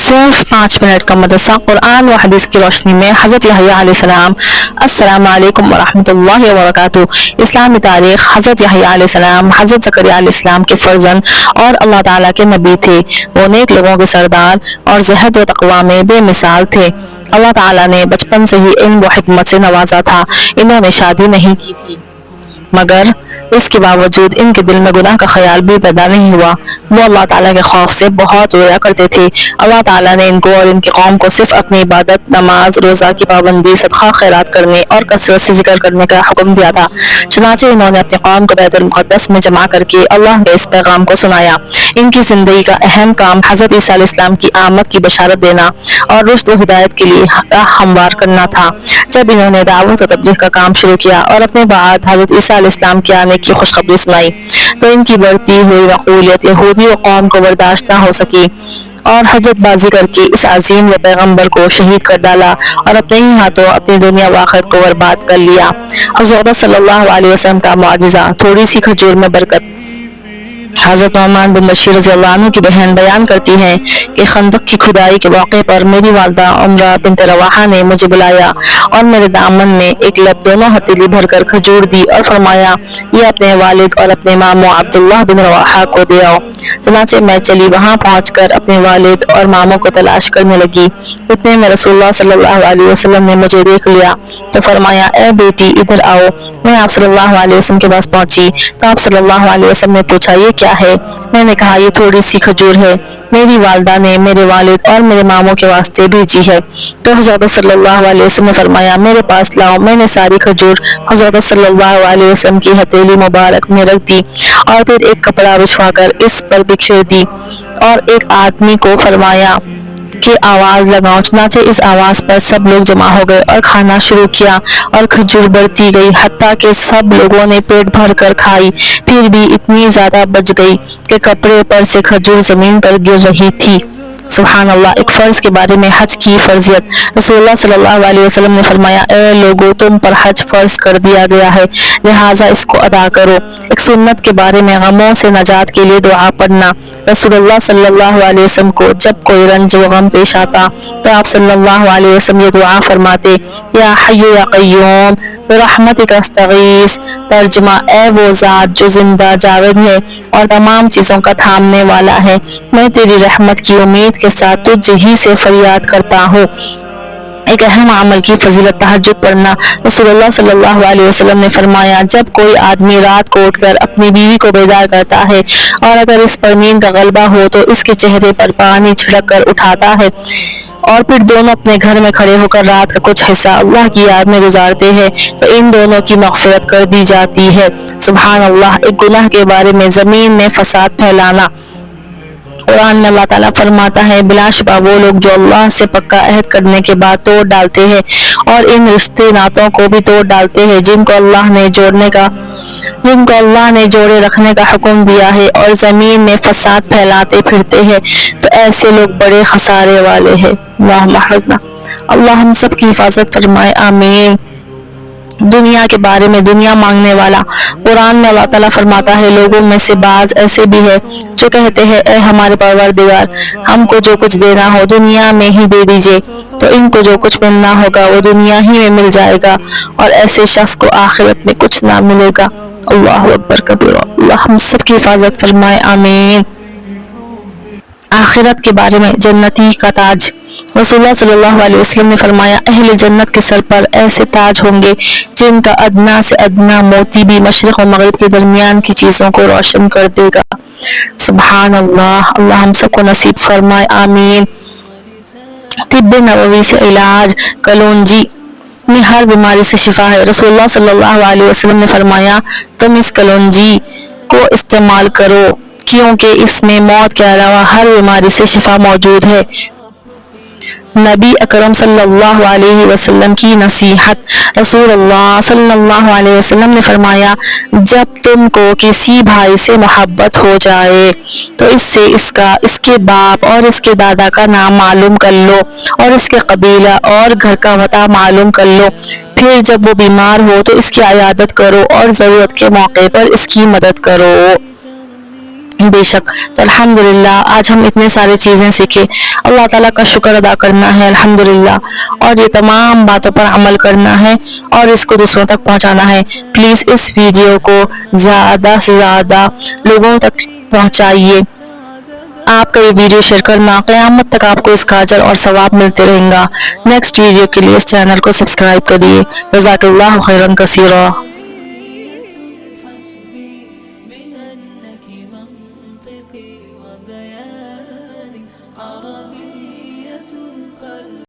सिर्फ 5 मिनट का मदरसा कुरान व हदीस की रोशनी में हज़रत यहया अलैहिस्सलाम। अस्सलामु अलैकुम व रहमतुल्लाहि व बरकातुहू। इस्लामी तारीख। हज़रत यहया अलैहिस्सलाम हज़रत ज़करिया अलैहिस्सलाम के फर्जंद और अल्लाह ताला के नबी थे। वो नेक लोगों के सरदार और ज़हद व तक़वा में बेमिसाल थे। अल्लाह ताला ने बचपन से ही इल्म व हिकमत से नवाजा था। इन्होंने शादी नहीं की थी, मगर इसके बावजूद इनके दिल में गुनाह का ख्याल भी पैदा नहीं हुआ। वो अल्लाह ताला के खौफ से बहुत रोया करते थे। अल्लाह ताला ने इनको और इनकी कौम को सिर्फ अपनी इबादत, नमाज, रोज़ा की पाबंदी, सदका खैरात करने और कसरत से जिक्र करने का हुक्म दिया था। चुनाचे इन्होंने अपनी कौम को बैतुल मुक़द्दस में जमा करके अल्लाह के इस पैगाम को सुनाया। इनकी ज़िंदगी का अहम काम हज़रत ईसा अलैहिस्सलाम की आमद की बशारत देना और रुश्द व हिदायत के लिए राह हमवार करना था। जब इन्होंने दावत व तबलीग का काम शुरू किया और अपने बाद हज़रत ईसा अलैहिस्सलाम के आने की खुशखबरी सुनाई, तो इनकी बढ़ती हुई मक़बूलियत यहूदी व कौम को बर्दाश्त न हो सकी और हजरत बाजी करके इस अजीम व पैगम्बर को शहीद कर डाला और अपने ही हाथों अपनी दुनिया व आखिरत को बर्बाद कर लिया। हज़रत सल्लल्लाहु अलैहि वसल्लम का मुआजिज़ा, थोड़ी सी खजूर में बरकत। हज़रत नौमान बिन बशीर रज़ियल्लाहु अन्हु की बहन बयान करती हैं कि खंदक की खुदाई के मौके पर मेरी वालदा उम्रा बिन्त रवाहा ने मुझे बुलाया और मेरे दामन में एक लब दोनों हथेली भरकर खजूर दी और फरमाया, ये अपने वालिद और अपने मामू अब्दुल्लाह बिन रवाहा को दे आओ। चुनाचे मैं चली वहाँ पहुँचकर अपने वालिद और मामू को तलाश करने लगी। इतने में रसूलुल्लाह सल्लल्लाहु अलैहि वसल्लम ने मुझे देख लिया तो फरमाया, ए बेटी इधर आओ। मैं आप सल्लल्लाहु अलैहि वसल्लम के पास पहुँची तो आप सल्लल्लाहु अलैहि वसल्लम ने पूछा, ये क्या है? मैंने कहा, ये थोड़ी सी खजूर है, मेरी वालदा ने मेरे वालिद और मेरे मामू के वास्ते भेजी है। तो हज़रत सल्लल्लाहु अलैहि वसल्लम ने फरमाया, मेरे पास लाओ। मैंने सारी खजूर हज़रत सल्लल्लाहु अलैहि वसल्लम की हथेली मुबारक में रख दी और फिर एक कपड़ा बिछवाकर इस पर बिखेर दी और एक आदमी को फरमाया कि आवाज लगाओ। चुनाचे इस आवाज पर सब लोग जमा हो गए और खाना शुरू किया और खजूर बढ़ती गई हत्ता कि सब लोगों ने पेट भर कर खाई। फिर भी इतनी ज्यादा बच गई कि कपड़े पर से खजूर जमीन पर गिर रही थी। सुभान अल्लाह। एक फर्ज के बारे में हज की फर्जियत। रसूलुल्लाह सल्लल्लाहु अलैहि वसल्लम ने फरमाया, ए लोगों, तुम पर हज फर्ज कर दिया गया है, लिहाजा इसको अदा करो। एक सुन्नत के बारे में गमों से नजात के लिए दुआ पढ़ना। रसूलुल्लाह सल्लल्लाहु अलैहि वसल्लम को जब कोई रंज व गम पेश आता तो आप सल्लल्लाहु अलैहि वसल्लम ये दुआ फरमाते, या हय्यु या क़य्यूम बिरहमतिक अस्तगीस। तर्जुमा, ए वो ज़ात जो जिंदा जावेद है और तमाम चीज़ों का थामने वाला है, मैं तेरी रहमत की उम्मीद के साथ तुझे ही से फरियाद करता हूँ। एक अहम अमल की फजीलत तहज्जुद पढ़ना। रसूलुल्लाह सल्लल्लाहु अलैहि वसल्लम ने फरमाया, जब कोई आदमी रात को उठकर अपनी बीवी को बेदार करता है और अगर इस पर नींद का गलबा हो तो इसके चेहरे पर पानी छिड़क कर उठाता है और फिर दोनों अपने घर में खड़े होकर रात का कुछ हिस्सा अल्लाह की याद में गुजारते हैं तो इन दोनों की मग़फ़िरत कर दी जाती है। सुभान अल्लाह। एक गुनाह के बारे में ज़मीन में फसाद फैलाना। कुरान में अल्लाह ताला फरमाता है, बिलाशुबा वो लोग जो अल्लाह से पक्का अहद करने के बाद तोड़ डालते हैं और इन रिश्ते नातों को भी तोड़ डालते हैं जिनको अल्लाह ने जोड़े रखने का हुक्म दिया है और जमीन में फसाद फैलाते फिरते हैं, तो ऐसे लोग बड़े खसारे वाले हैं। अल्लाह हम सब की हिफाजत फरमाए, आमीन। दुनिया के बारे में दुनिया मांगने वाला। कुरान में अल्लाह ताला फरमाता है, लोगों में से बाज ऐसे भी है जो कहते हैं, ए हमारे परवरदिगार, हमको जो कुछ देना हो दुनिया में ही दे दीजिए, तो इनको जो कुछ मिलना होगा वो दुनिया ही में मिल जाएगा और ऐसे शख्स को आखिरत में कुछ ना मिलेगा। अल्लाहु अकबर कबीरा। अल्लाह हम सब की हिफाजत फरमाए, आमीन। आखिरत के बारे में जन्नती का ताज। रसूलुल्लाह सल्लल्लाहु अलैहि वसल्लम ने फरमाया, अहले जन्नत के सर पर ऐसे ताज होंगे जिनका अदना से अदना मोती भी मशरिक और मगरिब के दरमियान की चीजों को रोशन कर देगा। सुभान अल्लाह। अल्लाह हम सबको नसीब फरमाए, आमीन। तिब्बे नबवी से इलाज। कलौंजी में हर बीमारी से शिफा है। रसूलुल्लाह सल्लल्लाहु अलैहि वसल्लम ने फरमाया, तुम इस कलौंजी को इस्तेमाल करो क्योंकि इसमें मौत के अलावा हर बीमारी से शिफा मौजूद है। नबी अकरम सल्लल्लाहु अलैहि वसल्लम की नसीहत। रसूलुल्लाह सल्लल्लाहु अलैहि वसल्लम ने फरमाया, जब तुमको किसी भाई से मोहब्बत हो जाए तो इससे इसके बाप और इसके दादा का नाम मालूम कर लो और इसके कबीला और घर का पता मालूम कर लो। फिर जब वो बीमार हो तो इसकी इयादत करो और ज़रूरत के मौके पर इसकी मदद करो। بے شک. تو الحمدللہ آج ہم اتنے سارے چیزیں سیکھے. اللہ تعالیٰ کا شکر ادا کرنا ہے الحمدللہ, اور یہ تمام باتوں پر عمل کرنا ہے اور اس کو دوسروں تک پہنچانا ہے. پلیز اس ویڈیو کو زیادہ سے زیادہ لوگوں تک پہنچائیے. آپ کا یہ ویڈیو شیئر کرنا قیامت تک آپ کو اس کا اجر اور ثواب ملتے رہیں گا. نیکسٹ ویڈیو کے لیے اس چینل کو سبسکرائب کریے. جزاک اللہ خیرا کثیرا.